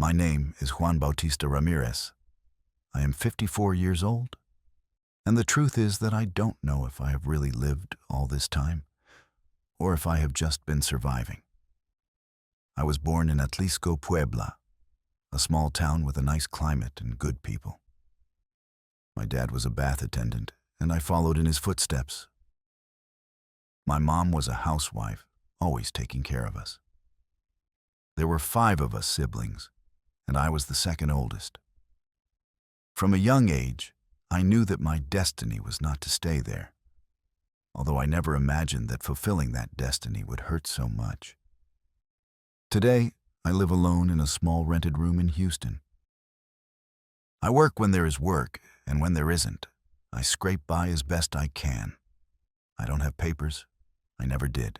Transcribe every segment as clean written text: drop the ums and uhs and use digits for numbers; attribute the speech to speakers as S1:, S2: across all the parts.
S1: My name is Juan Bautista Ramirez. I am 54 years old, and the truth is that I don't know if I have really lived all this time, or if I have just been surviving. I was born in Atlisco, Puebla, a small town with a nice climate and good people. My dad was a bath attendant, and I followed in his footsteps. My mom was a housewife, always taking care of us. There were 5 of us siblings, and I was the second oldest. From a young age, I knew that my destiny was not to stay there, although I never imagined that fulfilling that destiny would hurt so much. Today, I live alone in a small rented room in Houston. I work when there is work, and when there isn't, I scrape by as best I can. I don't have papers. I never did.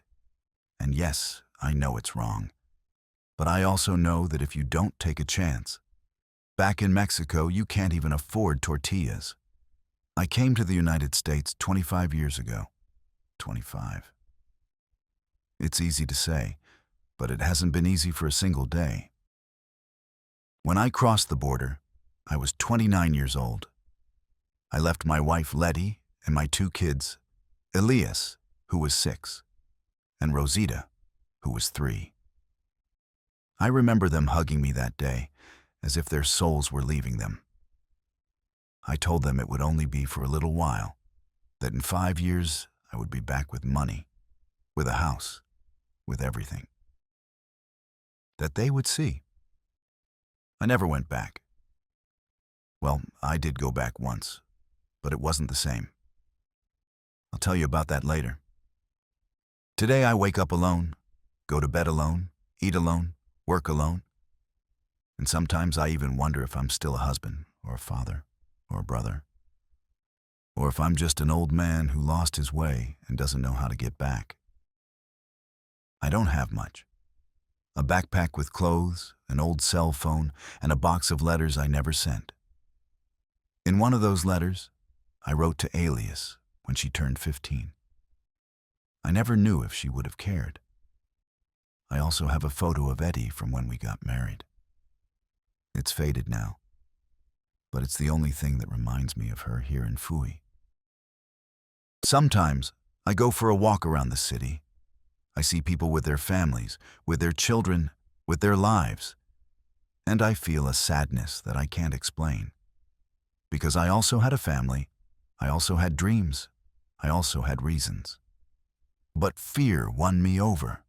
S1: And yes, I know it's wrong. But I also know that if you don't take a chance, back in Mexico, you can't even afford tortillas. I came to the United States 25 years ago. 25. It's easy to say, but it hasn't been easy for a single day. When I crossed the border, I was 29 years old. I left my wife Letty and my 2 kids, Elias, who was 6, and Rosita, who was 3. I remember them hugging me that day, as if their souls were leaving them. I told them it would only be for a little while, that in 5 years I would be back with money, with a house, with everything. That they would see. I never went back. Well, I did go back once, but it wasn't the same. I'll tell you about that later. Today I wake up alone, go to bed alone, eat alone, work alone. And sometimes I even wonder if I'm still a husband, or a father, or a brother. Or if I'm just an old man who lost his way and doesn't know how to get back. I don't have much. A backpack with clothes, an old cell phone, and a box of letters I never sent. In one of those letters, I wrote to Elias when she turned 15. I never knew if she would have cared. I also have a photo of Eddie from when we got married. It's faded now, but it's the only thing that reminds me of her here in Fui. Sometimes I go for a walk around the city. I see people with their families, with their children, with their lives, and I feel a sadness that I can't explain. Because I also had a family, I also had dreams, I also had reasons. But fear won me over.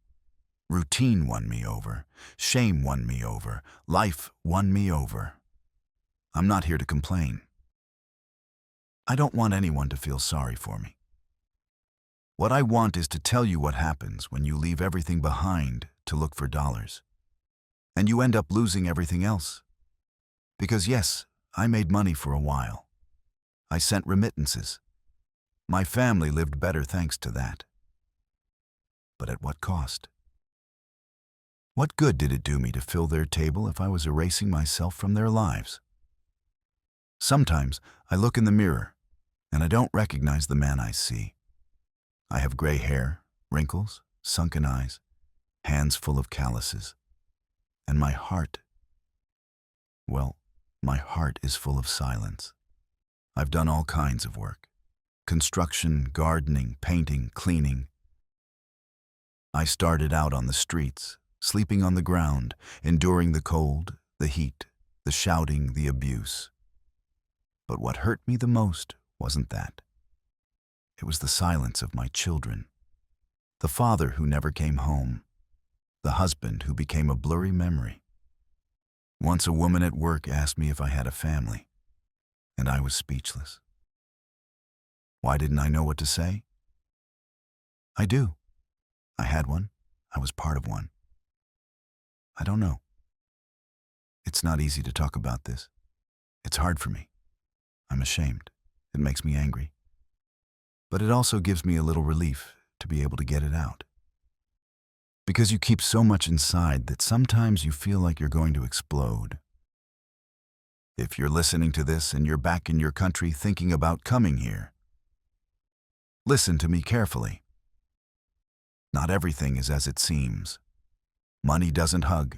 S1: Routine won me over. Shame won me over. Life won me over. I'm not here to complain. I don't want anyone to feel sorry for me. What I want is to tell you what happens when you leave everything behind to look for dollars. And you end up losing everything else. Because yes, I made money for a while. I sent remittances. My family lived better thanks to that. But at what cost? What good did it do me to fill their table if I was erasing myself from their lives? Sometimes I look in the mirror and I don't recognize the man I see. I have gray hair, wrinkles, sunken eyes, hands full of calluses, and my heart, well, my heart is full of silence. I've done all kinds of work. Construction, gardening, painting, cleaning. I started out on the streets, sleeping on the ground, enduring the cold, the heat, the shouting, the abuse. But what hurt me the most wasn't that. It was the silence of my children. The father who never came home. The husband who became a blurry memory. Once a woman at work asked me if I had a family, and I was speechless. Why didn't I know what to say? I do. I had one. I was part of one. I don't know. It's not easy to talk about this. It's hard for me. I'm ashamed. It makes me angry. But it also gives me a little relief to be able to get it out. Because you keep so much inside that sometimes you feel like you're going to explode. If you're listening to this and you're back in your country thinking about coming here, listen to me carefully. Not everything is as it seems. Money doesn't hug.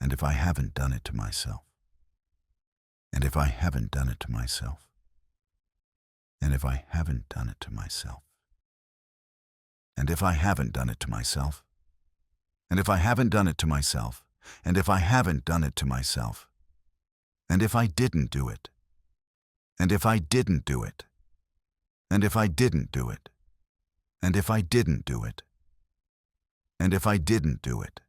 S1: And if I haven't done it to myself? And if I haven't done it to myself? And if I haven't done it to myself? And if I haven't done it to myself? And if I haven't done it to myself? And if I haven't done it to myself? And if I didn't do it? And if I didn't do it? And if I didn't do it? And if I didn't do it? And if I didn't do it?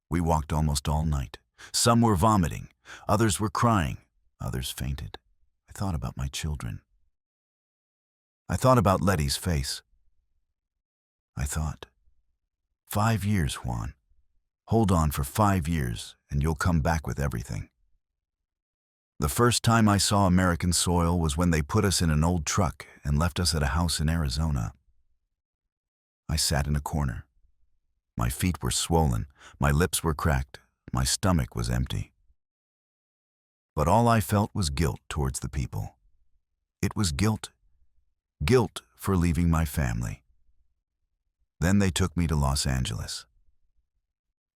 S1: We walked almost all night. Some were vomiting, others were crying, others fainted. I thought about my children. I thought about Letty's face. I thought, 5 years, Juan. Hold on for 5 years and you'll come back with everything. The first time I saw American soil was when they put us in an old truck and left us at a house in Arizona. I sat in a corner. My feet were swollen, my lips were cracked, my stomach was empty. But all I felt was guilt towards the people. It was guilt for leaving my family. Then they took me to Los Angeles.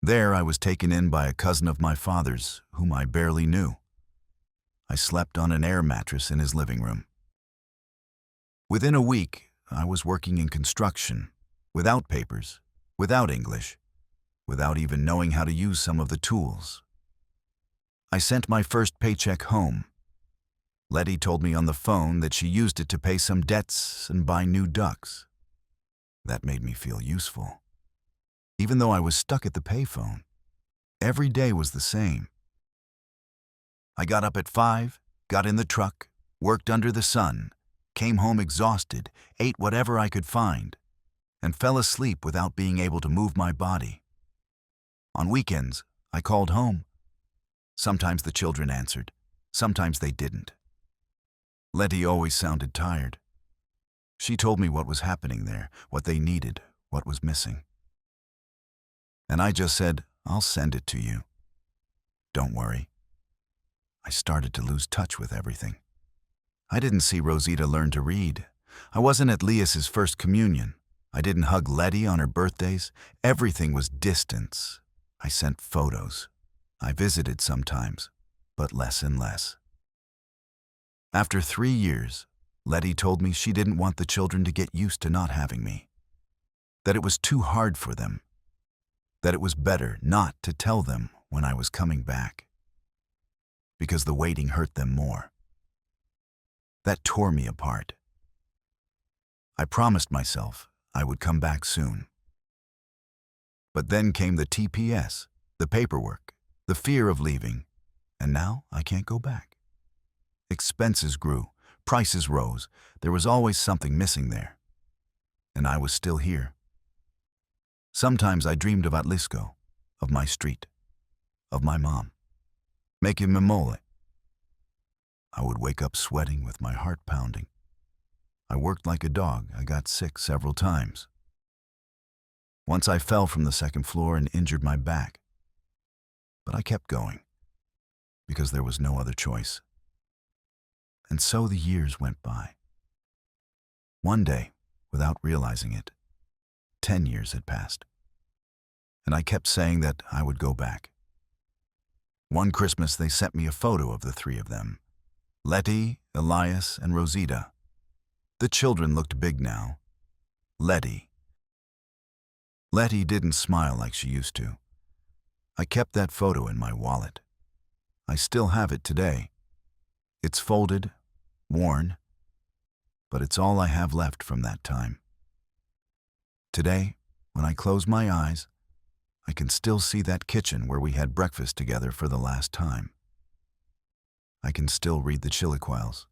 S1: There I was taken in by a cousin of my father's, whom I barely knew. I slept on an air mattress in his living room. Within a week, I was working in construction, without papers, without English, without even knowing how to use some of the tools. I sent my first paycheck home. Letty told me on the phone that she used it to pay some debts and buy new ducks. That made me feel useful. Even though I was stuck at the payphone, every day was the same. I got up at 5, got in the truck, worked under the sun, came home exhausted, ate whatever I could find, and fell asleep without being able to move my body. On weekends, I called home. Sometimes the children answered, sometimes they didn't. Letty always sounded tired. She told me what was happening there, what they needed, what was missing. And I just said, I'll send it to you. Don't worry. I started to lose touch with everything. I didn't see Rosita learn to read. I wasn't at Leas's first communion. I didn't hug Letty on her birthdays. Everything was distance. I sent photos. I visited sometimes, but less and less. After 3 years, Letty told me she didn't want the children to get used to not having me, that it was too hard for them, that it was better not to tell them when I was coming back, because the waiting hurt them more. That tore me apart. I promised myself I would come back soon. But then came the TPS, the paperwork, the fear of leaving, and now I can't go back. Expenses grew, prices rose, there was always something missing there. And I was still here. Sometimes I dreamed of Atlisco, of my street, of my mom, making mimole. I would wake up sweating with my heart pounding. I worked like a dog. I got sick several times. Once I fell from the second floor and injured my back. But I kept going, because there was no other choice. And so the years went by. One day, without realizing it, 10 years had passed. And I kept saying that I would go back. One Christmas they sent me a photo of the 3 of them, Letty, Elias, and Rosita. The children looked big now. Letty didn't smile like she used to. I kept that photo in my wallet. I still have it today. It's folded, worn, but it's all I have left from that time. Today, when I close my eyes, I can still see that kitchen where we had breakfast together for the last time. I can still read the chilaquiles.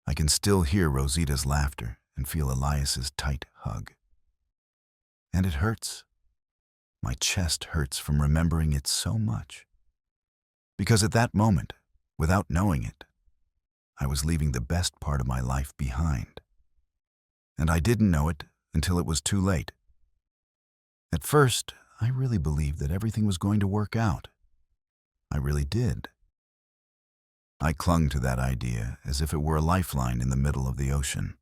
S1: I can still hear Rosita's laughter and feel Elias's tight hug. And it hurts. My chest hurts from remembering it so much. Because at that moment, without knowing it, I was leaving the best part of my life behind. And I didn't know it until it was too late. At first, I really believed that everything was going to work out. I really did. I clung to that idea as if it were a lifeline in the middle of the ocean.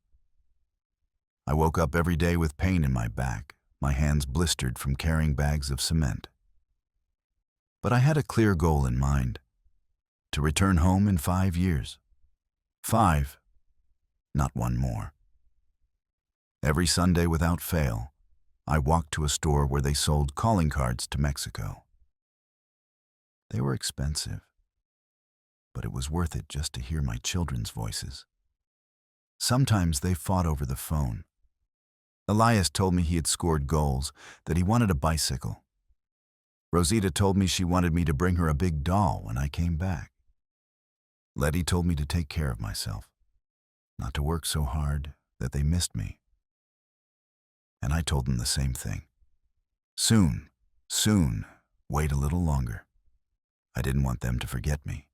S1: I woke up every day with pain in my back, my hands blistered from carrying bags of cement. But I had a clear goal in mind: to return home in 5 years. 5, not one more. Every Sunday without fail, I walked to a store where they sold calling cards to Mexico. They were expensive, but it was worth it just to hear my children's voices. Sometimes they fought over the phone. Elias told me he had scored goals, that he wanted a bicycle. Rosita told me she wanted me to bring her a big doll when I came back. Letty told me to take care of myself, not to work so hard that they missed me. And I told them the same thing. Soon, wait a little longer. I didn't want them to forget me.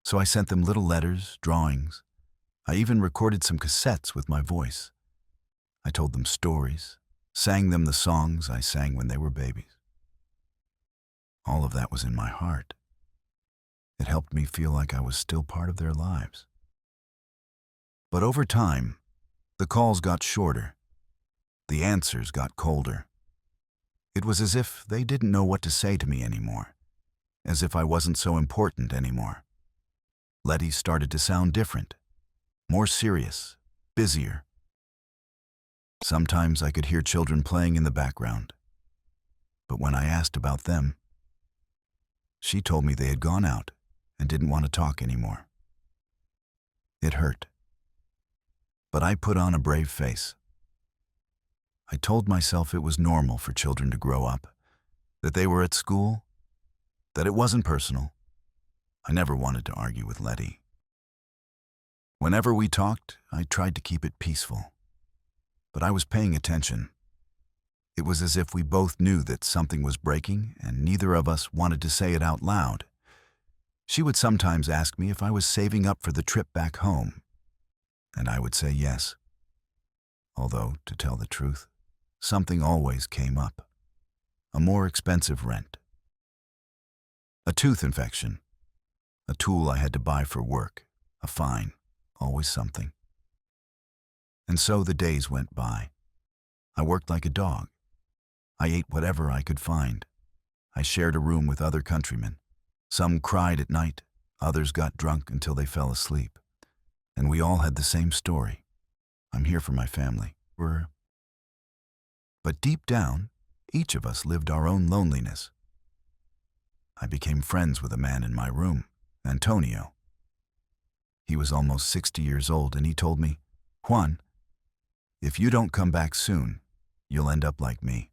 S1: So I sent them little letters, drawings. I even recorded some cassettes with my voice. I told them stories, sang them the songs I sang when they were babies. All of that was in my heart. It helped me feel like I was still part of their lives. But over time, the calls got shorter. The answers got colder. It was as if they didn't know what to say to me anymore, as if I wasn't so important anymore. Letty started to sound different, more serious, busier. Sometimes I could hear children playing in the background. But when I asked about them, she told me they had gone out and didn't want to talk anymore. It hurt. But I put on a brave face. I told myself it was normal for children to grow up, that they were at school, that it wasn't personal. I never wanted to argue with Letty. Whenever we talked, I tried to keep it peaceful. But I was paying attention. It was as if we both knew that something was breaking and neither of us wanted to say it out loud. She would sometimes ask me if I was saving up for the trip back home, and I would say yes. Although, to tell the truth, something always came up. A more expensive rent. A tooth infection. A tool I had to buy for work. A fine. Always something. And so the days went by. I worked like a dog. I ate whatever I could find. I shared a room with other countrymen. Some cried at night, others got drunk until they fell asleep. And we all had the same story. I'm here for my family. But deep down, each of us lived our own loneliness. I became friends with a man in my room, Antonio. He was almost 60 years old, and he told me, "Juan, if you don't come back soon, you'll end up like me.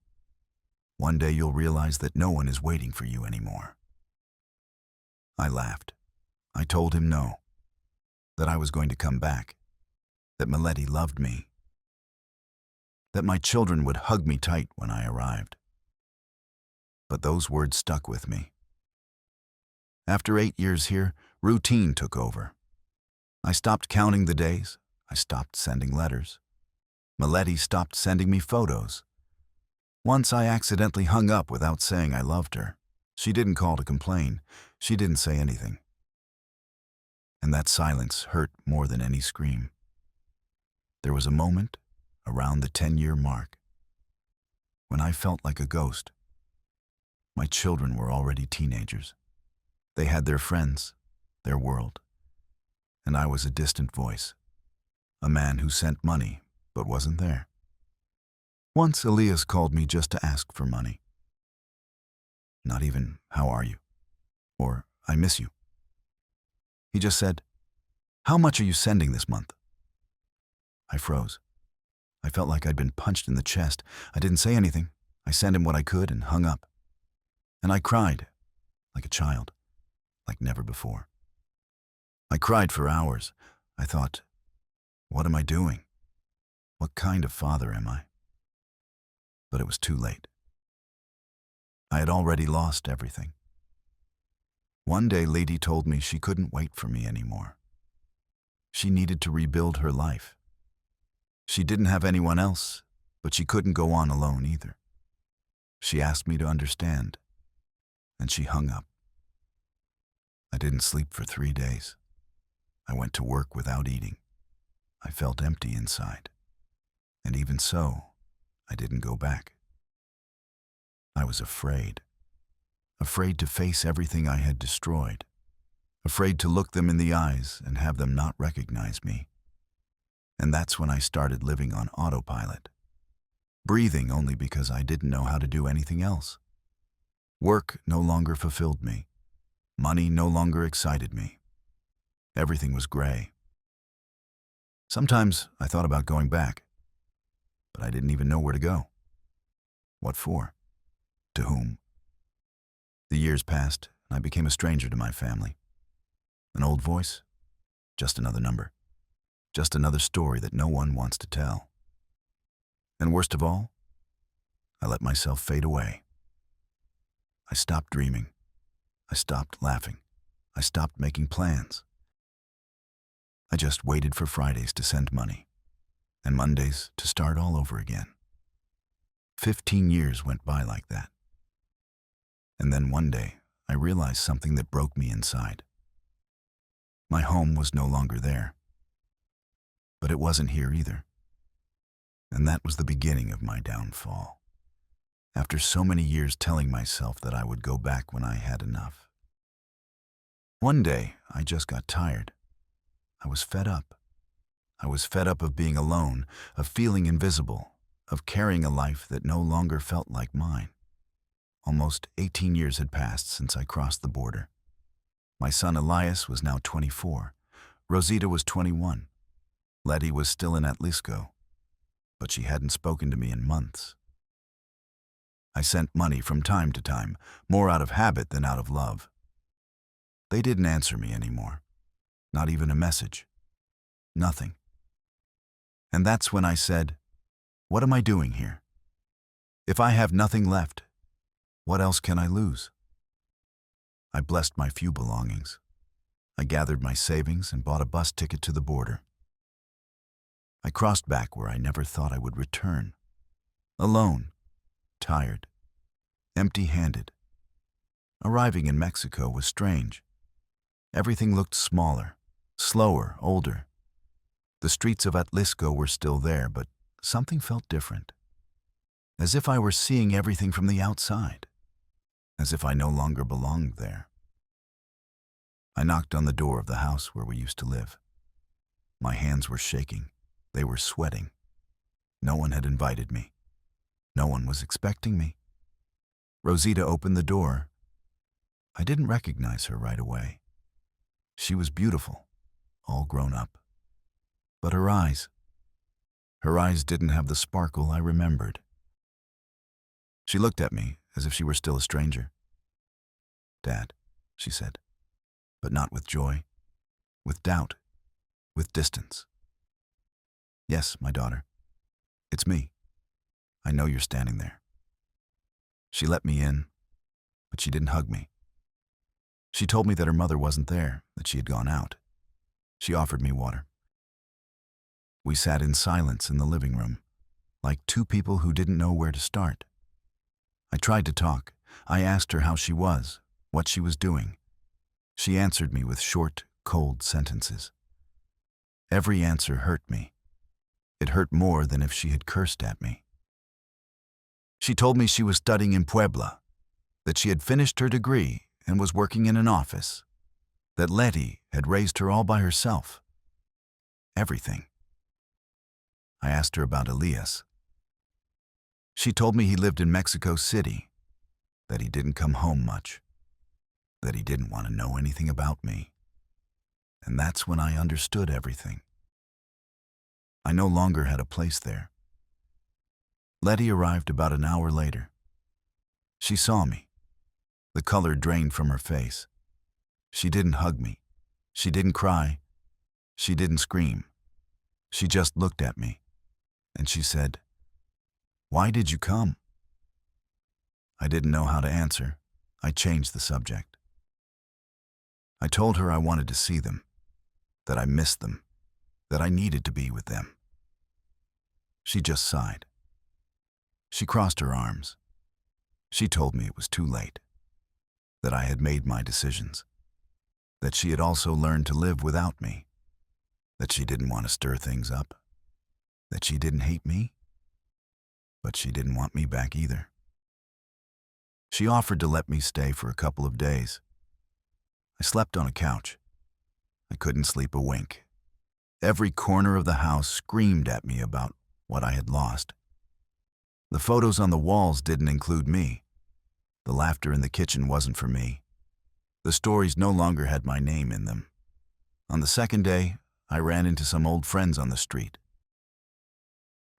S1: One day you'll realize that no one is waiting for you anymore." I laughed. I told him no, that I was going to come back, that Mileti loved me, that my children would hug me tight when I arrived. But those words stuck with me. After 8 years here, routine took over. I stopped counting the days. I stopped sending letters. Mileti stopped sending me photos. Once I accidentally hung up without saying I loved her. She didn't call to complain. She didn't say anything. And that silence hurt more than any scream. There was a moment, around the 10-year mark, when I felt like a ghost. My children were already teenagers. They had their friends, their world. And I was a distant voice, a man who sent money but wasn't there. Once Elias called me just to ask for money. Not even, "How are you?" or "I miss you." He just said, "How much are you sending this month?" I froze. I felt like I'd been punched in the chest. I didn't say anything. I sent him what I could and hung up. And I cried, like a child, like never before. I cried for hours. I thought, what am I doing? What kind of father am I? But it was too late. I had already lost everything. One day, Lady told me she couldn't wait for me anymore. She needed to rebuild her life. She didn't have anyone else, but she couldn't go on alone either. She asked me to understand, and she hung up. I didn't sleep for 3 days. I went to work without eating. I felt empty inside. And even so, I didn't go back. I was afraid. afraid to face everything I had destroyed, afraid to look them in the eyes and have them not recognize me. And that's when I started living on autopilot, breathing only because I didn't know how to do anything else. Work no longer fulfilled me. Money no longer excited me. Everything was gray. Sometimes I thought about going back, but I didn't even know where to go. What for? To whom? The years passed, and I became a stranger to my family. An old voice? Just another number. Just another story that no one wants to tell. And worst of all, I let myself fade away. I stopped dreaming. I stopped laughing. I stopped making plans. I just waited for Fridays to send money, and Mondays to start all over again. 15 years went by like that. And then one day, I realized something that broke me inside. My home was no longer there. But it wasn't here either. And that was the beginning of my downfall. After so many years telling myself that I would go back when I had enough. One day, I just got tired. I was fed up. I was fed up of being alone, of feeling invisible, of carrying a life that no longer felt like mine. Almost 18 years had passed since I crossed the border. My son Elias was now 24. Rosita was 21. Letty was still in Atlisco, but she hadn't spoken to me in months. I sent money from time to time, more out of habit than out of love. They didn't answer me anymore, not even a message, nothing. And that's when I said, what am I doing here? If I have nothing left, what else can I lose? I blessed my few belongings. I gathered my savings and bought a bus ticket to the border. I crossed back where I never thought I would return. Alone, tired, empty-handed. Arriving in Mexico was strange. Everything looked smaller, slower, older. The streets of Atlisco were still there, but something felt different. As if I were seeing everything from the outside. As if I no longer belonged there. I knocked on the door of the house where we used to live. My hands were shaking. They were sweating. No one had invited me. No one was expecting me. Rosita opened the door. I didn't recognize her right away. She was beautiful, all grown up. But her eyes didn't have the sparkle I remembered. She looked at me as if she were still a stranger. Dad, she said, but not with joy, with doubt, with distance. Yes, my daughter, it's me. I know you're standing there. She let me in, but she didn't hug me. She told me that her mother wasn't there, that she had gone out. She offered me water. We sat in silence in the living room, like two people who didn't know where to start. I tried to talk. I asked her how she was, what she was doing. She answered me with short, cold sentences. Every answer hurt me. It hurt more than if she had cursed at me. She told me she was studying in Puebla, that she had finished her degree and was working in an office, that Letty had raised her all by herself. Everything. I asked her about Elias. She told me he lived in Mexico City, that he didn't come home much, that he didn't want to know anything about me. And that's when I understood everything. I no longer had a place there. Letty arrived about an hour later. She saw me. The color drained from her face. She didn't hug me. She didn't cry. She didn't scream. She just looked at me, and she said, "Why did you come?" I didn't know how to answer. I changed the subject. I told her I wanted to see them, that I missed them, that I needed to be with them. She just sighed. She crossed her arms. She told me it was too late, that I had made my decisions, that she had also learned to live without me, that she didn't want to stir things up, that she didn't hate me, but she didn't want me back either. She offered to let me stay for a couple of days. I slept on a couch. I couldn't sleep a wink. Every corner of the house screamed at me about what I had lost. The photos on the walls didn't include me. The laughter in the kitchen wasn't for me. The stories no longer had my name in them. On the second day, I ran into some old friends on the street.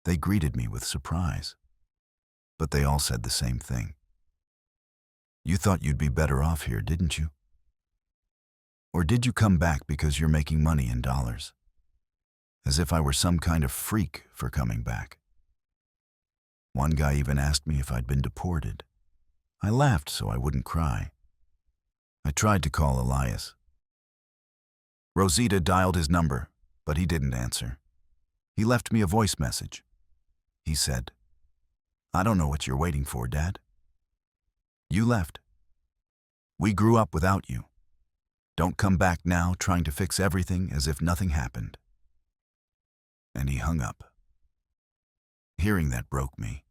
S1: They greeted me with surprise, but they all said the same thing. You thought you'd be better off here, didn't you? Or did you come back because you're making money in dollars? As if I were some kind of freak for coming back. One guy even asked me if I'd been deported. I laughed so I wouldn't cry. I tried to call Elias. Rosita dialed his number, but he didn't answer. He left me a voice message. He said, "I don't know what you're waiting for, Dad. You left. We grew up without you. Don't come back now trying to fix everything as if nothing happened." And he hung up. Hearing that broke me.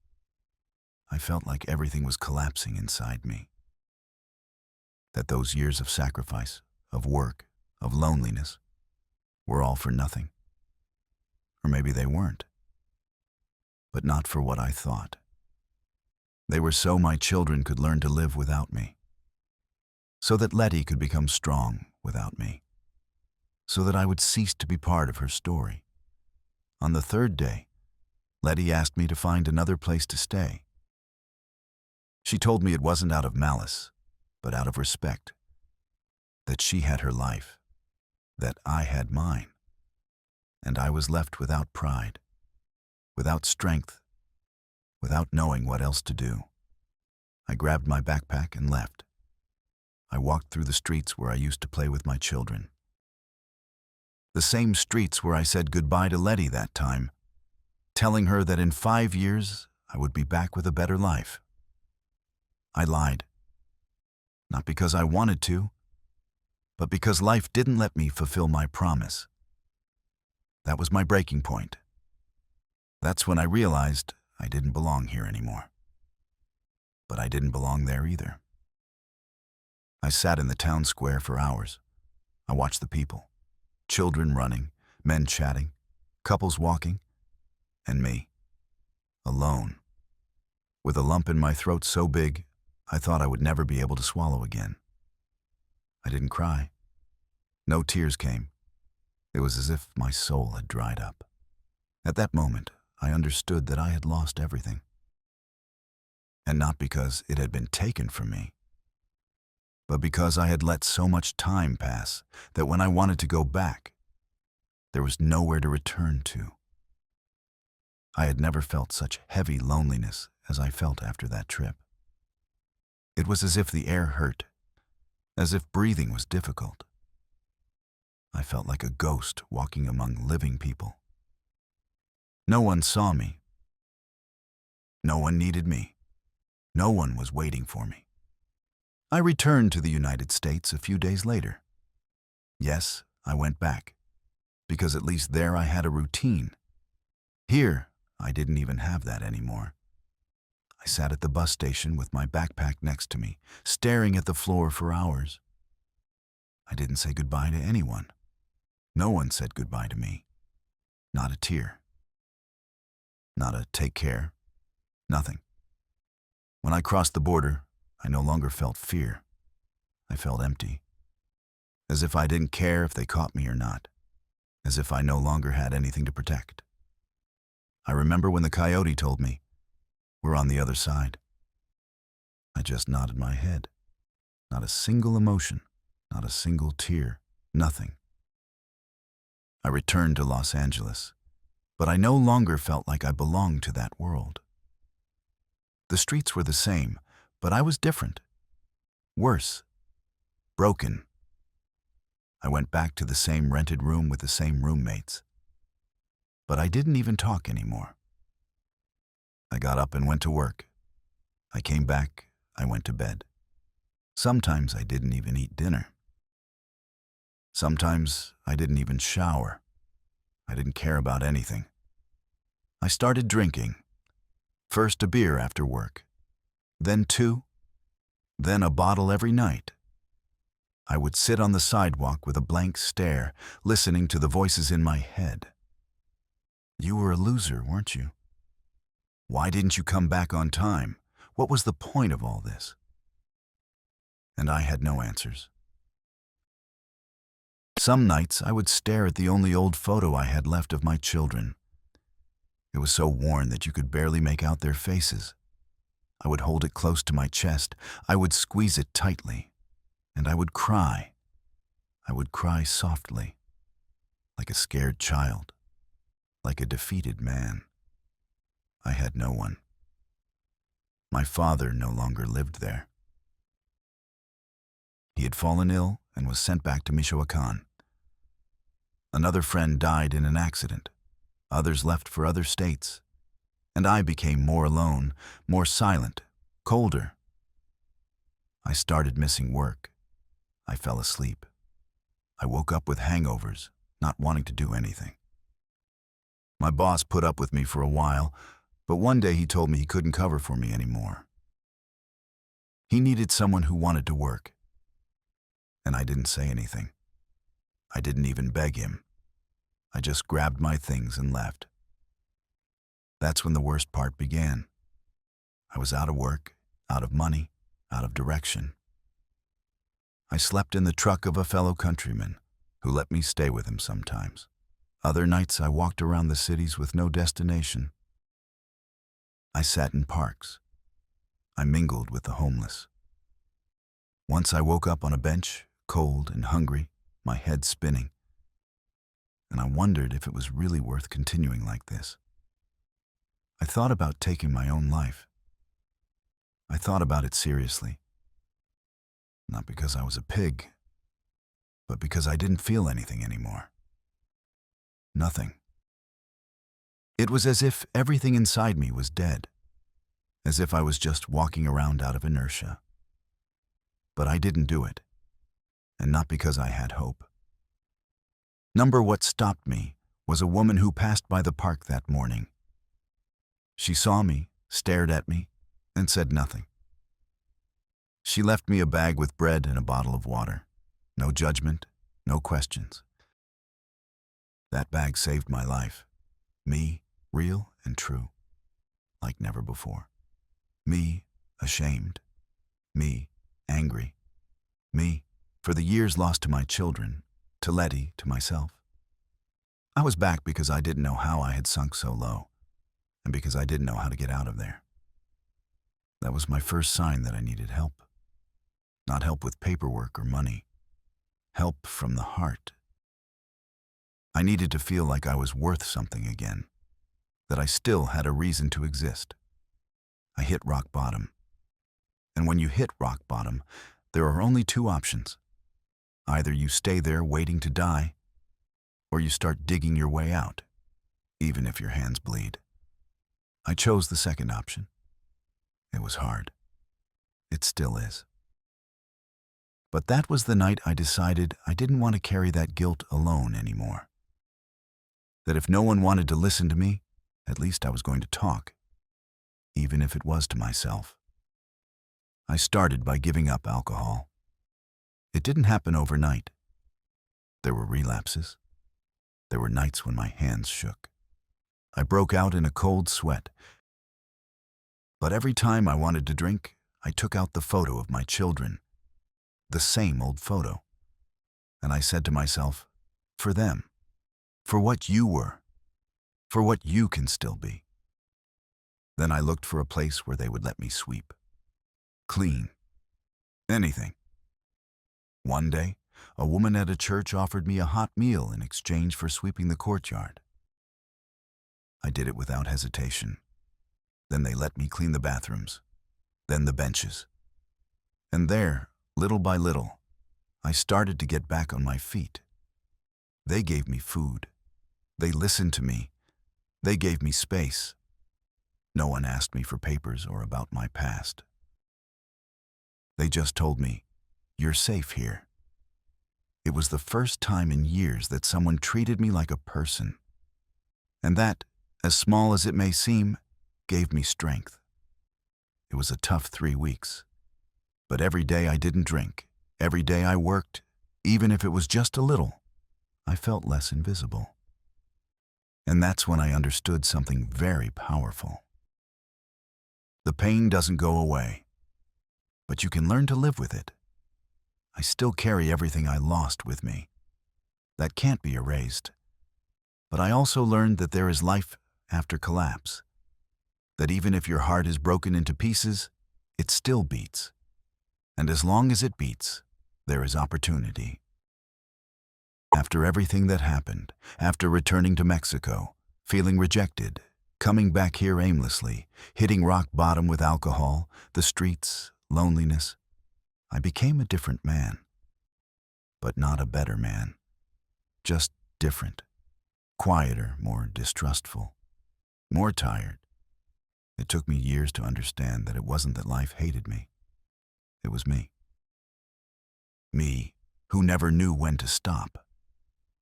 S1: I felt like everything was collapsing inside me. That those years of sacrifice, of work, of loneliness, were all for nothing. Or maybe they weren't. But not for what I thought. They were so my children could learn to live without me. So that Letty could become strong without me. So that I would cease to be part of her story. On the third day, Letty asked me to find another place to stay. She told me it wasn't out of malice, but out of respect. That she had her life, that I had mine, and I was left without pride, without strength, without knowing what else to do. I grabbed my backpack and left. I walked through the streets where I used to play with my children. The same streets where I said goodbye to Letty that time, telling her that in 5 years I would be back with a better life. I lied. Not because I wanted to, but because life didn't let me fulfill my promise. That was my breaking point. That's when I realized I didn't belong here anymore. But I didn't belong there either. I sat in the town square for hours. I watched the people. Children running, men chatting, couples walking, and me, alone, with a lump in my throat so big I thought I would never be able to swallow again. I didn't cry. No tears came. It was as if my soul had dried up. At that moment, I understood that I had lost everything. And not because it had been taken from me, but because I had let so much time pass that when I wanted to go back, there was nowhere to return to. I had never felt such heavy loneliness as I felt after that trip. It was as if the air hurt, as if breathing was difficult. I felt like a ghost walking among living people. No one saw me. No one needed me. No one was waiting for me. I returned to the United States a few days later. Yes, I went back, because at least there I had a routine. Here, I didn't even have that anymore. I sat at the bus station with my backpack next to me, staring at the floor for hours. I didn't say goodbye to anyone. No one said goodbye to me. Not a tear. Not a take care. Nothing. When I crossed the border, I no longer felt fear. I felt empty. As if I didn't care if they caught me or not. As if I no longer had anything to protect. I remember when the coyote told me, "We're on the other side." I just nodded my head. Not a single emotion, not a single tear, nothing. I returned to Los Angeles, but I no longer felt like I belonged to that world. The streets were the same, but I was different. Worse. Broken. I went back to the same rented room with the same roommates. But I didn't even talk anymore. I got up and went to work. I came back, I went to bed. Sometimes I didn't even eat dinner. Sometimes I didn't even shower. I didn't care about anything. I started drinking. First a beer after work, then 2, then a bottle every night. I would sit on the sidewalk with a blank stare, listening to the voices in my head. You were a loser, weren't you? Why didn't you come back on time? What was the point of all this? And I had no answers. Some nights I would stare at the only old photo I had left of my children. It was so worn that you could barely make out their faces. I would hold it close to my chest. I would squeeze it tightly. And I would cry. I would cry softly, like a scared child, like a defeated man. I had no one. My father no longer lived there. He had fallen ill and was sent back to Michoacan. Another friend died in an accident. Others left for other states. And I became more alone, more silent, colder. I started missing work. I fell asleep. I woke up with hangovers, not wanting to do anything. My boss put up with me for a while, but one day he told me he couldn't cover for me anymore. He needed someone who wanted to work. And I didn't say anything. I didn't even beg him. I just grabbed my things and left. That's when the worst part began. I was out of work, out of money, out of direction. I slept in the truck of a fellow countryman who let me stay with him sometimes. Other nights I walked around the cities with no destination. I sat in parks. I mingled with the homeless. Once I woke up on a bench, cold and hungry, my head spinning. And I wondered if it was really worth continuing like this. I thought about taking my own life. I thought about it seriously. Not because I was a pig, but because I didn't feel anything anymore. Nothing. It was as if everything inside me was dead, as if I was just walking around out of inertia. But I didn't do it, and not because I had hope. What stopped me was a woman who passed by the park that morning. She saw me, stared at me, and said nothing. She left me a bag with bread and a bottle of water. No judgment, no questions. That bag saved my life. Me, real and true, like never before. Me, ashamed. Me, angry. Me, for the years lost to my children, to Letty, to myself. I was back because I didn't know how I had sunk so low, and because I didn't know how to get out of there. That was my first sign that I needed help. Not help with paperwork or money. Help from the heart. I needed to feel like I was worth something again, that I still had a reason to exist. I hit rock bottom. And when you hit rock bottom, there are only two options. Either you stay there waiting to die, or you start digging your way out, even if your hands bleed. I chose the second option. It was hard. It still is. But that was the night I decided I didn't want to carry that guilt alone anymore. That if no one wanted to listen to me, at least I was going to talk, even if it was to myself. I started by giving up alcohol. It didn't happen overnight. There were relapses. There were nights when my hands shook. I broke out in a cold sweat. But every time I wanted to drink, I took out the photo of my children. The same old photo. And I said to myself, for them, for what you were, for what you can still be. Then I looked for a place where they would let me sweep. Clean. Anything. One day, a woman at a church offered me a hot meal in exchange for sweeping the courtyard. I did it without hesitation. Then they let me clean the bathrooms, then the benches. And there, little by little, I started to get back on my feet. They gave me food. They listened to me. They gave me space. No one asked me for papers or about my past. They just told me, "You're safe here." It was the first time in years that someone treated me like a person. And that, as small as it may seem, gave me strength. It was a tough 3 weeks. But every day I didn't drink, every day I worked, even if it was just a little, I felt less invisible. And that's when I understood something very powerful. The pain doesn't go away, but you can learn to live with it. I still carry everything I lost with me. That can't be erased. But I also learned that there is life after collapse. That even if your heart is broken into pieces, it still beats. And as long as it beats, there is opportunity. After everything that happened, after returning to Mexico, feeling rejected, coming back here aimlessly, hitting rock bottom with alcohol, the streets, loneliness, I became a different man. But not a better man. Just different. Quieter, more distrustful, more tired. It took me years to understand that it wasn't that life hated me. It was me. Me, who never knew when to stop.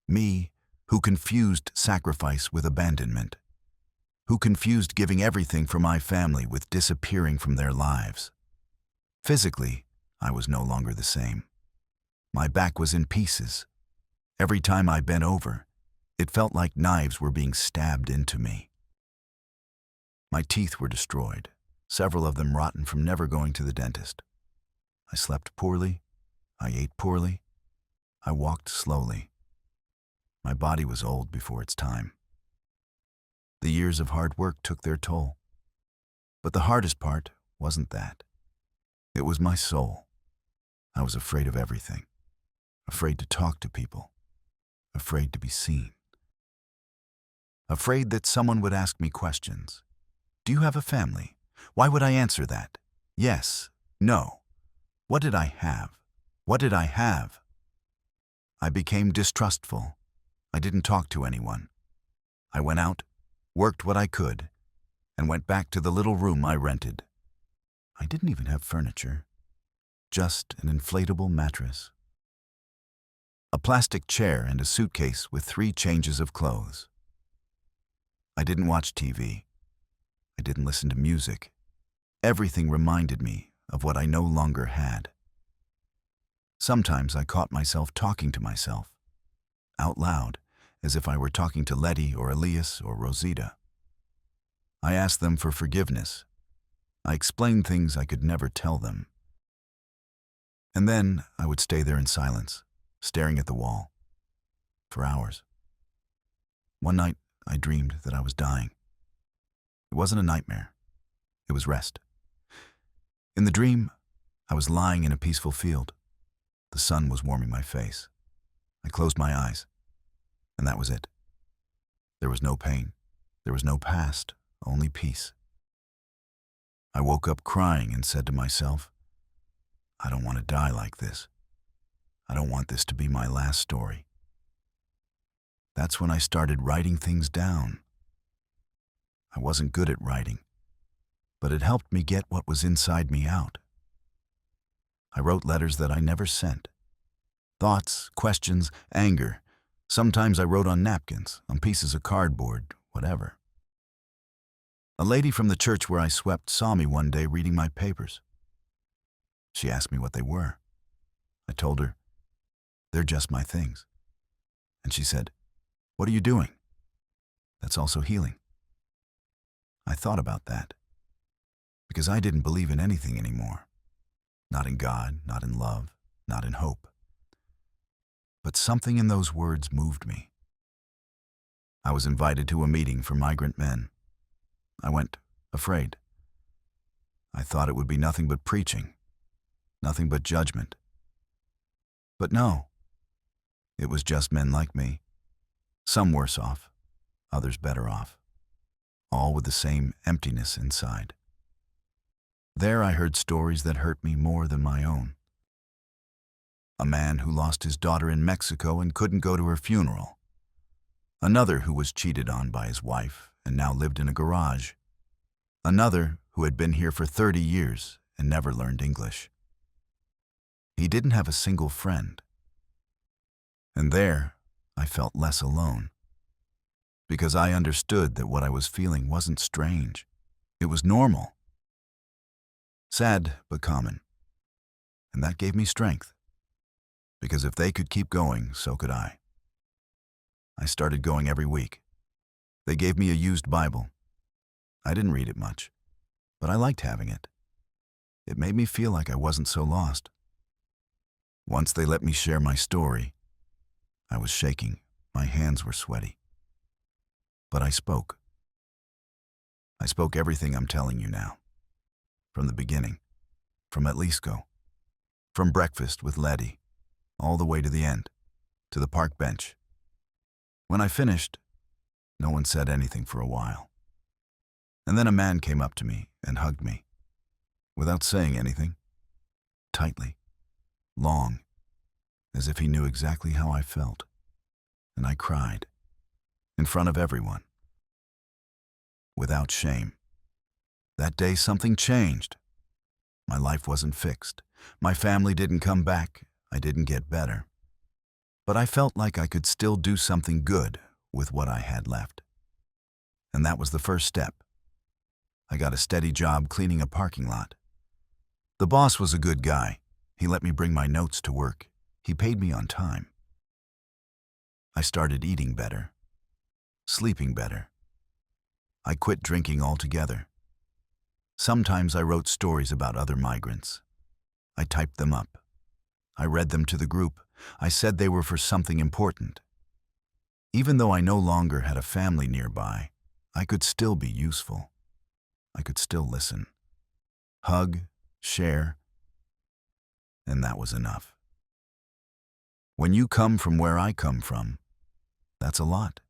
S1: Me, who confused sacrifice with abandonment. Who confused giving everything for my family with disappearing from their lives. Physically, I was no longer the same. My back was in pieces. Every time I bent over, it felt like knives were being stabbed into me. My teeth were destroyed, several of them rotten from never going to the dentist. I slept poorly, I ate poorly, I walked slowly. My body was old before its time. The years of hard work took their toll. But the hardest part wasn't that. It was my soul. I was afraid of everything. Afraid to talk to people. Afraid to be seen. Afraid that someone would ask me questions. Do you have a family? Why would I answer that? Yes. No. What did I have? What did I have? I became distrustful. I didn't talk to anyone. I went out, worked what I could, and went back to the little room I rented. I didn't even have furniture. Just an inflatable mattress. A plastic chair and a suitcase with 3 changes of clothes. I didn't watch TV. I didn't listen to music. Everything reminded me of what I no longer had. Sometimes I caught myself talking to myself, out loud, as if I were talking to Letty or Elias or Rosita. I asked them for forgiveness. I explained things I could never tell them. And then I would stay there in silence, staring at the wall, for hours. One night, I dreamed that I was dying. It wasn't a nightmare. It was rest. In the dream, I was lying in a peaceful field. The sun was warming my face. I closed my eyes, and that was it. There was no pain. There was no past, only peace. I woke up crying and said to myself, I don't want to die like this. I don't want this to be my last story. That's when I started writing things down. I wasn't good at writing, but it helped me get what was inside me out. I wrote letters that I never sent. Thoughts, questions, anger. Sometimes I wrote on napkins, on pieces of cardboard, whatever. A lady from the church where I swept saw me one day reading my papers. She asked me what they were. I told her, they're just my things. And she said, what are you doing? That's also healing. I thought about that, because I didn't believe in anything anymore. Not in God, not in love, not in hope. But something in those words moved me. I was invited to a meeting for migrant men. I went, afraid. I thought it would be nothing but preaching, nothing but judgment. But no, it was just men like me. Some worse off, others better off, all with the same emptiness inside. There I heard stories that hurt me more than my own. A man who lost his daughter in Mexico and couldn't go to her funeral. Another who was cheated on by his wife and now lived in a garage. Another who had been here for 30 years and never learned English. He didn't have a single friend. And there, I felt less alone. Because I understood that what I was feeling wasn't strange. It was normal. Sad but common. And that gave me strength, because if they could keep going, so could I. I started going every week. They gave me a used Bible. I didn't read it much, but I liked having it. It made me feel like I wasn't so lost. Once they let me share my story, I was shaking. My hands were sweaty. But I spoke. I spoke everything I'm telling you now. From the beginning, from Atlisco, from breakfast with Letty, all the way to the end, to the park bench. When I finished, no one said anything for a while. And then a man came up to me and hugged me, without saying anything, tightly, long, as if he knew exactly how I felt. And I cried, in front of everyone, without shame. That day something changed. My life wasn't fixed. My family didn't come back. I didn't get better. But I felt like I could still do something good with what I had left. And that was the first step. I got a steady job cleaning a parking lot. The boss was a good guy. He let me bring my notes to work. He paid me on time. I started eating better, sleeping better. I quit drinking altogether. Sometimes I wrote stories about other migrants. I typed them up. I read them to the group. I said they were for something important. Even though I no longer had a family nearby, I could still be useful. I could still listen, hug, share, and that was enough. When you come from where I come from, that's a lot.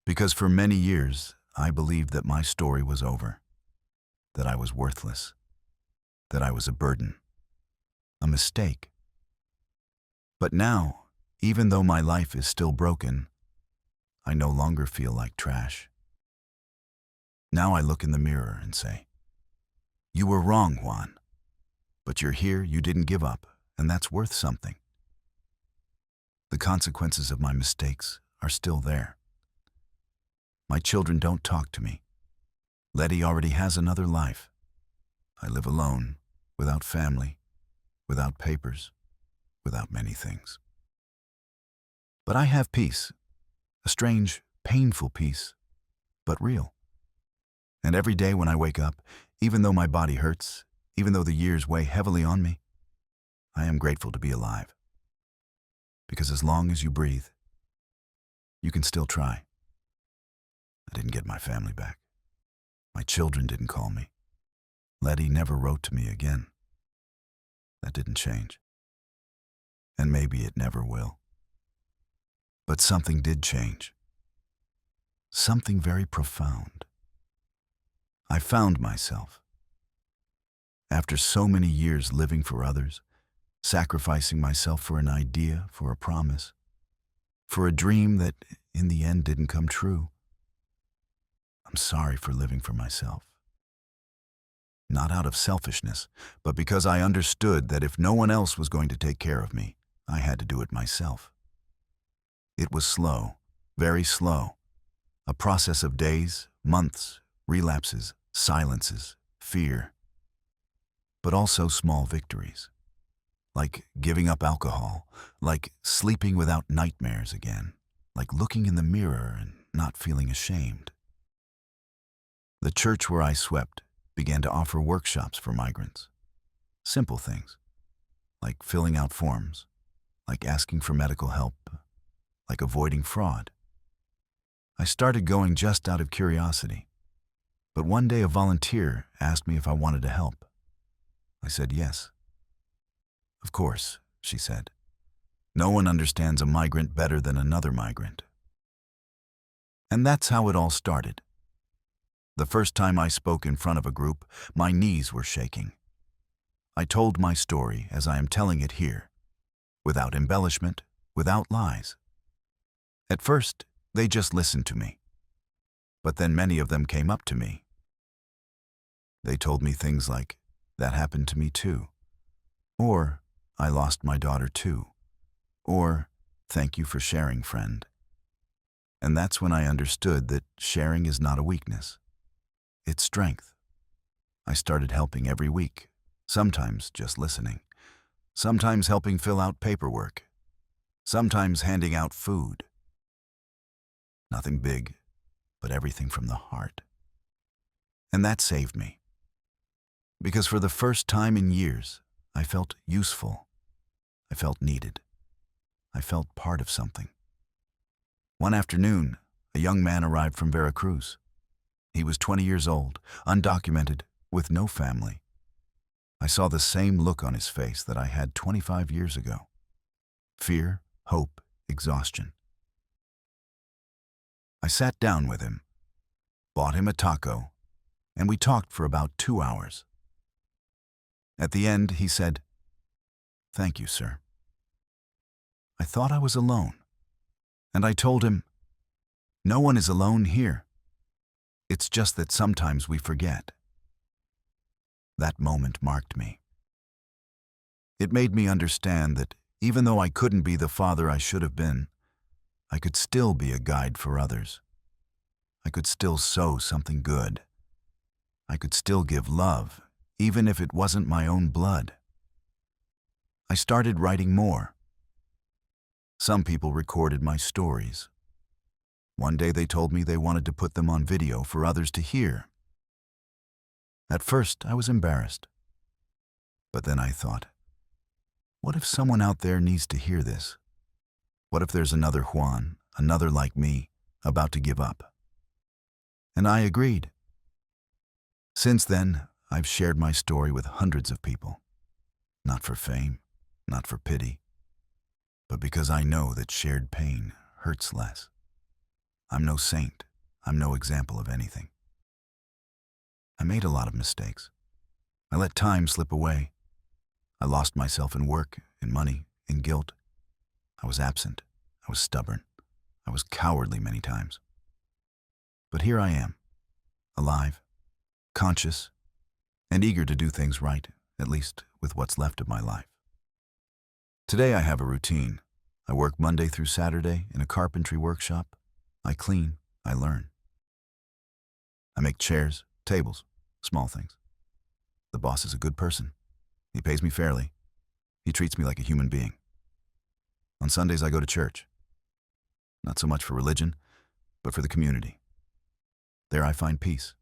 S1: Because for many years, I believed that my story was over, that I was worthless, that I was a burden, a mistake. But now, even though my life is still broken, I no longer feel like trash. Now I look in the mirror and say, "You were wrong, Juan. But you're here, you didn't give up, and that's worth something." The consequences of my mistakes are still there. My children don't talk to me. Letty already has another life. I live alone, without family, without papers, without many things. But I have peace, a strange, painful peace, but real. And every day when I wake up, even though my body hurts, even though the years weigh heavily on me, I am grateful to be alive. Because as long as you breathe, you can still try. I didn't get my family back. My children didn't call me. Letty never wrote to me again. That didn't change. And maybe it never will. But something did change. Something very profound. I found myself. After so many years living for others, sacrificing myself for an idea, for a promise, for a dream that in the end didn't come true. I'm sorry for living for myself. Not out of selfishness, but because I understood that if no one else was going to take care of me, I had to do it myself. It was slow, very slow, a process of days, months, relapses, silences, fear, but also small victories. Like giving up alcohol, like sleeping without nightmares again, like looking in the mirror and not feeling ashamed. The church where I swept began to offer workshops for migrants. Simple things, like filling out forms, like asking for medical help, like avoiding fraud. I started going just out of curiosity, but one day a volunteer asked me if I wanted to help. I said yes. "Of course," she said. "No one understands a migrant better than another migrant." And that's how it all started. The first time I spoke in front of a group, my knees were shaking. I told my story as I am telling it here, without embellishment, without lies. At first, they just listened to me. But then many of them came up to me. They told me things like, "That happened to me too," or "I lost my daughter too," or "Thank you for sharing, friend." And that's when I understood that sharing is not a weakness. It's strength. I started helping every week, sometimes just listening, sometimes helping fill out paperwork, sometimes handing out food. Nothing big, but everything from the heart. And that saved me. Because for the first time in years, I felt useful. I felt needed. I felt part of something. One afternoon, a young man arrived from Veracruz. He was 20 years old, undocumented, with no family. I saw the same look on his face that I had 25 years ago. Fear, hope, exhaustion. I sat down with him, bought him a taco, and we talked for about 2 hours. At the end, he said, "Thank you, sir." I thought I was alone, and I told him, "No one is alone here. It's just that sometimes we forget." That moment marked me. It made me understand that even though I couldn't be the father I should have been, I could still be a guide for others. I could still sow something good. I could still give love, even if it wasn't my own blood. I started writing more. Some people recorded my stories. One day they told me they wanted to put them on video for others to hear. At first, I was embarrassed. But then I thought, what if someone out there needs to hear this? What if there's another Juan, another like me, about to give up? And I agreed. Since then, I've shared my story with hundreds of people. Not for fame, not for pity, but because I know that shared pain hurts less. I'm no saint. I'm no example of anything. I made a lot of mistakes. I let time slip away. I lost myself in work, in money, in guilt. I was absent. I was stubborn. I was cowardly many times. But here I am, alive, conscious, and eager to do things right, at least with what's left of my life. Today I have a routine. I work Monday through Saturday in a carpentry workshop. I clean, I learn. I make chairs, tables, small things. The boss is a good person. He pays me fairly. He treats me like a human being. On Sundays I go to church. Not so much for religion, but for the community. There I find peace.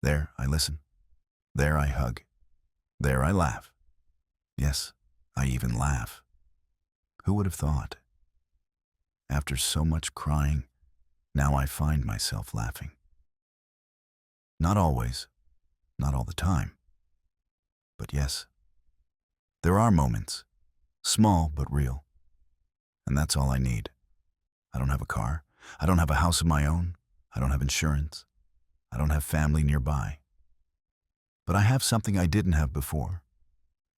S1: There I listen. There I hug. There I laugh. Yes, I even laugh. Who would have thought? After so much crying, now I find myself laughing. Not always, not all the time. But yes, there are moments, small but real. And that's all I need. I don't have a car. I don't have a house of my own. I don't have insurance. I don't have family nearby. But I have something I didn't have before.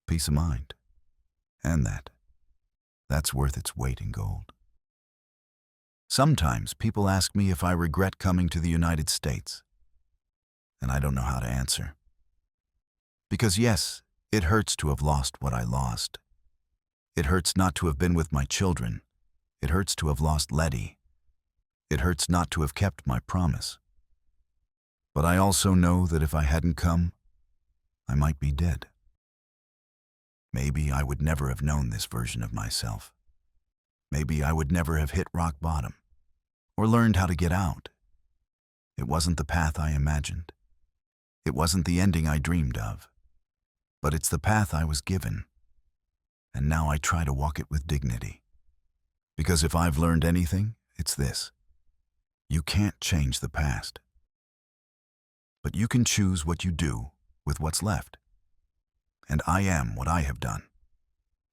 S1: Peace of mind. And that's worth its weight in gold. Sometimes people ask me if I regret coming to the United States. And I don't know how to answer. Because yes, it hurts to have lost what I lost. It hurts not to have been with my children. It hurts to have lost Letty. It hurts not to have kept my promise. But I also know that if I hadn't come, I might be dead. Maybe I would never have known this version of myself. Maybe I would never have hit rock bottom, or learned how to get out. It wasn't the path I imagined. It wasn't the ending I dreamed of. But it's the path I was given. And now I try to walk it with dignity. Because if I've learned anything, it's this. You can't change the past. But you can choose what you do with what's left. And I am what I have done.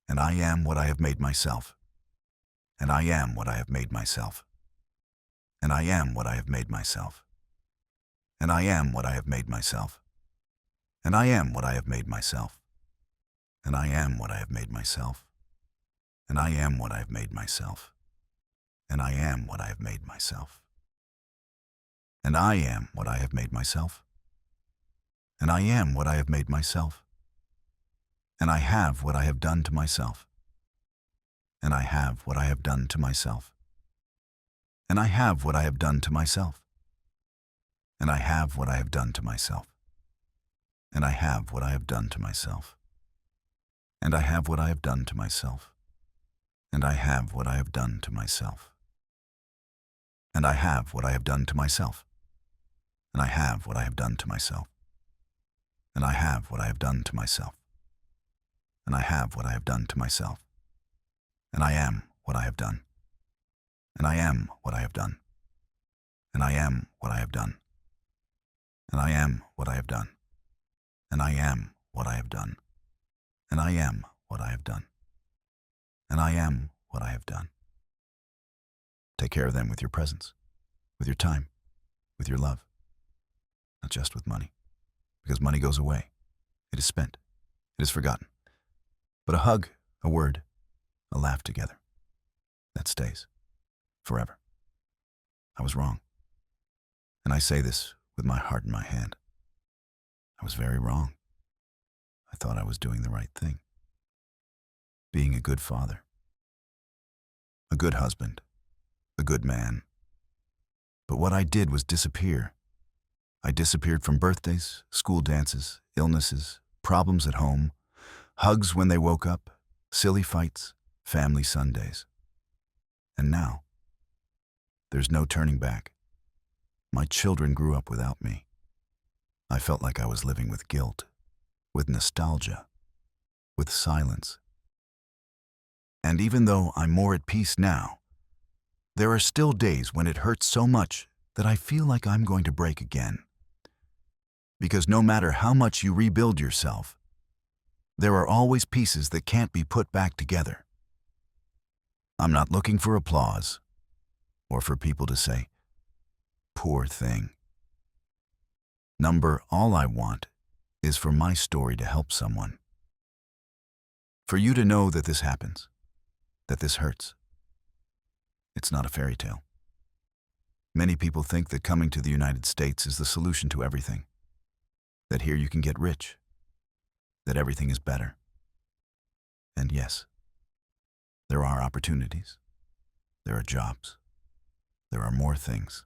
S1: And I am what I have made myself. And I am what I have made myself. And I am what I have made myself. And I am what I have made myself. And I am what I have made myself. And I am what I have made myself. And I am what I have made myself. And I am what I have made myself. And I am what I have made myself. And I am what I have made myself. And I have what I have done to myself. And I have what I have done to myself. And I have what I have done to myself. And I have what I have done to myself. And I have what I have done to myself. And I have what I have done to myself. And I have what I have done to myself. And I have what I have done to myself. And I have what I have done to myself. And I have what I have done to myself. And I have what I have done to myself. And I am what I have done. And I am what I have done. And I am what I have done. And I am what I have done. And I am what I have done. And I am what I have done. And I am what I have done. Take care of them with your presence, with your time, with your love. Not just with money, because money goes away. It is spent. It is forgotten. But a hug, a word, a laugh together, that stays forever. I was wrong. And I say this with my heart in my hand. I was very wrong. I thought I was doing the right thing. Being a good father, a good husband, a good man. But what I did was disappear. I disappeared from birthdays, school dances, illnesses, problems at home, hugs when they woke up, silly fights, family Sundays. And now, there's no turning back. My children grew up without me. I felt like I was living with guilt, with nostalgia, with silence. And even though I'm more at peace now, there are still days when it hurts so much that I feel like I'm going to break again. Because no matter how much you rebuild yourself, there are always pieces that can't be put back together. I'm not looking for applause or for people to say, "Poor thing." All I want is for my story to help someone. For you to know that this happens, that this hurts. It's not a fairy tale. Many people think that coming to the United States is the solution to everything. That here you can get rich. That everything is better. And yes, there are opportunities. There are jobs. There are more things.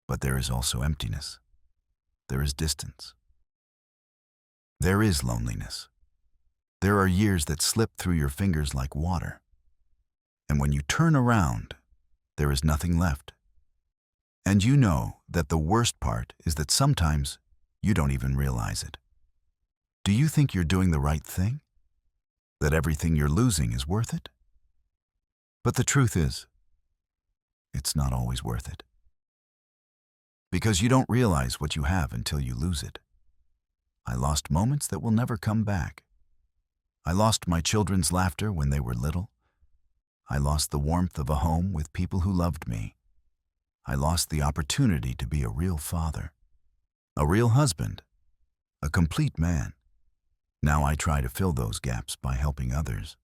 S1: But there is also emptiness. There is distance. There is loneliness. There are years that slip through your fingers like water. And when you turn around, there is nothing left. And you know that the worst part is that sometimes you don't even realize it. Do you think you're doing the right thing? That everything you're losing is worth it? But the truth is, it's not always worth it. Because you don't realize what you have until you lose it. I lost moments that will never come back. I lost my children's laughter when they were little. I lost the warmth of a home with people who loved me. I lost the opportunity to be a real father, a real husband, a complete man. Now I try to fill those gaps by helping others.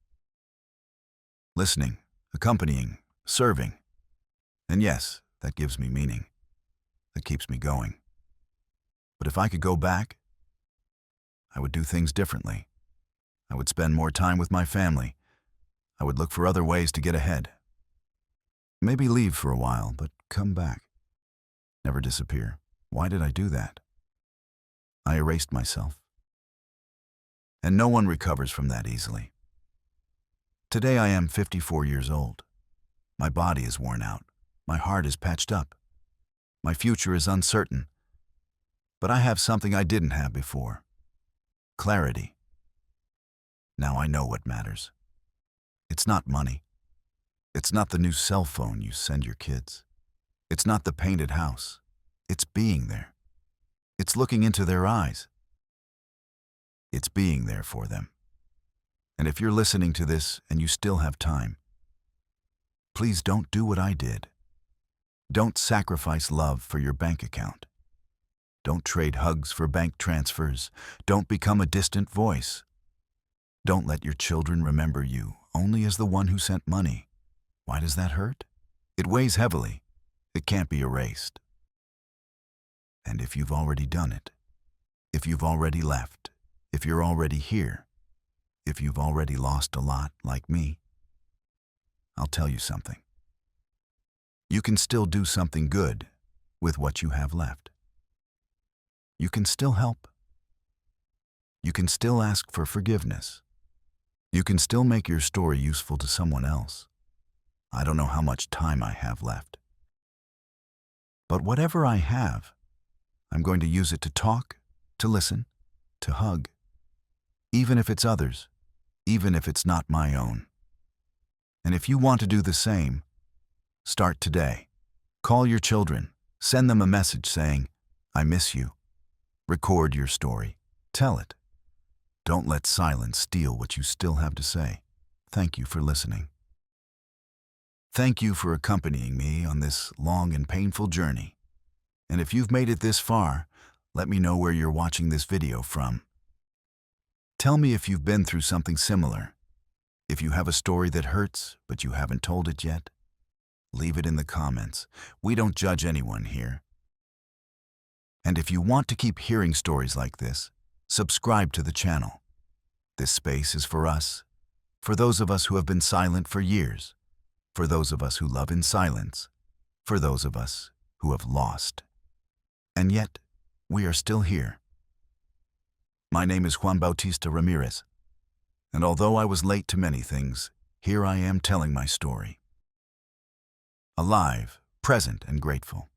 S1: Listening, accompanying, serving. And yes, that gives me meaning. That keeps me going. But if I could go back, I would do things differently. I would spend more time with my family. I would look for other ways to get ahead. Maybe leave for a while, but come back. Never disappear. Why did I do that? I erased myself. And no one recovers from that easily. Today I am 54 years old. My body is worn out. My heart is patched up. My future is uncertain. But I have something I didn't have before. Clarity. Now I know what matters. It's not money. It's not the new cell phone you send your kids. It's not the painted house. It's being there. It's looking into their eyes. It's being there for them. And if you're listening to this and you still have time, please don't do what I did. Don't sacrifice love for your bank account. Don't trade hugs for bank transfers. Don't become a distant voice. Don't let your children remember you only as the one who sent money. Why does that hurt? It weighs heavily. It can't be erased. And if you've already done it, if you've already left, if you're already here, if you've already lost a lot like me, I'll tell you something. You can still do something good with what you have left. You can still help. You can still ask for forgiveness. You can still make your story useful to someone else. I don't know how much time I have left. But whatever I have, I'm going to use it to talk, to listen, to hug, even if it's others, even if it's not my own. And if you want to do the same, start today. Call your children, send them a message saying, "I miss you." Record your story. Tell it. Don't let silence steal what you still have to say. Thank you for listening. Thank you for accompanying me on this long and painful journey. And if you've made it this far, let me know where you're watching this video from. Tell me if you've been through something similar. If you have a story that hurts, but you haven't told it yet, leave it in the comments. We don't judge anyone here. And if you want to keep hearing stories like this, subscribe to the channel. This space is for us, for those of us who have been silent for years, for those of us who love in silence, for those of us who have lost. And yet, we are still here. My name is Juan Bautista Ramirez, and although I was late to many things, here I am telling my story. Alive, present, and grateful.